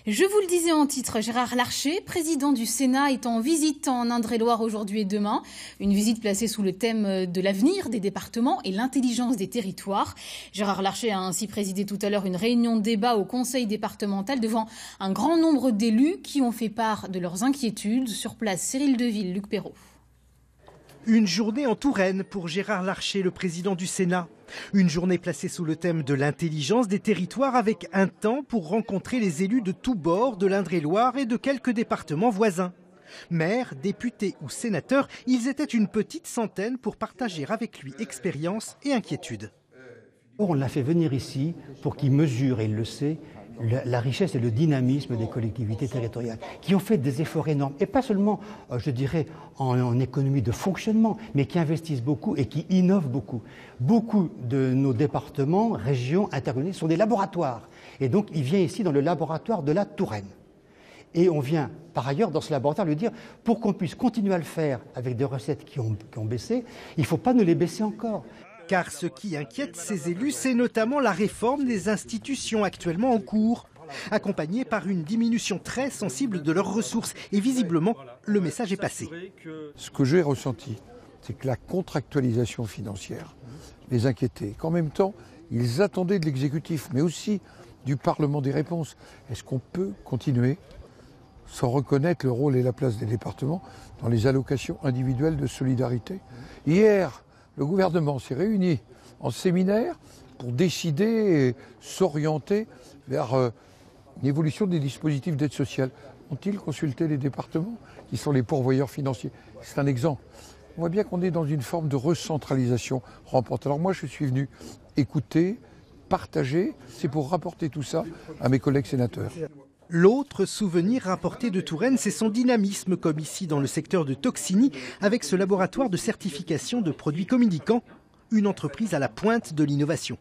Je vous le disais en titre, Gérard Larcher, président du Sénat, est en visite en Indre-et-Loire aujourd'hui et demain. Une visite placée sous le thème de l'avenir des départements et l'intelligence des territoires. Gérard Larcher a ainsi présidé tout à l'heure une réunion de débat au conseil départemental devant un grand nombre d'élus qui ont fait part de leurs inquiétudes. Sur place, Cyril Deville, Luc Perrault. Une journée en Touraine pour Gérard Larcher, le président du Sénat. Une journée placée sous le thème de l'intelligence des territoires avec un temps pour rencontrer les élus de tous bords de l'Indre-et-Loire et de quelques départements voisins. Maires, députés ou sénateurs, ils étaient une petite centaine pour partager avec lui expérience et inquiétude. On l'a fait venir ici pour qu'il mesure, et il le sait, la richesse et le dynamisme des collectivités territoriales, qui ont fait des efforts énormes, et pas seulement, je dirais, en économie de fonctionnement, mais qui investissent beaucoup et qui innovent beaucoup. Beaucoup de nos départements, régions, intercommunalités sont des laboratoires. Et donc, il vient ici dans le laboratoire de la Touraine. Et on vient, par ailleurs, dans ce laboratoire, lui dire, pour qu'on puisse continuer à le faire avec des recettes qui ont baissé, il ne faut pas nous les baisser encore. Car ce qui inquiète ces élus, c'est notamment la réforme des institutions actuellement en cours, accompagnée par une diminution très sensible de leurs ressources. Et visiblement, le message est passé. Ce que j'ai ressenti, c'est que la contractualisation financière les inquiétait. Qu'en même temps, ils attendaient de l'exécutif, mais aussi du Parlement des réponses. Est-ce qu'on peut continuer sans reconnaître le rôle et la place des départements dans les allocations individuelles de solidarité ? Hier, le gouvernement s'est réuni en séminaire pour décider et s'orienter vers une évolution des dispositifs d'aide sociale. Ont-ils consulté les départements qui sont les pourvoyeurs financiers? C'est un exemple. On voit bien qu'on est dans une forme de recentralisation rampante. Alors moi, je suis venu écouter, partager. C'est pour rapporter tout ça à mes collègues sénateurs. L'autre souvenir rapporté de Touraine, c'est son dynamisme, comme ici dans le secteur de Toxini, avec ce laboratoire de certification de produits communicants, une entreprise à la pointe de l'innovation.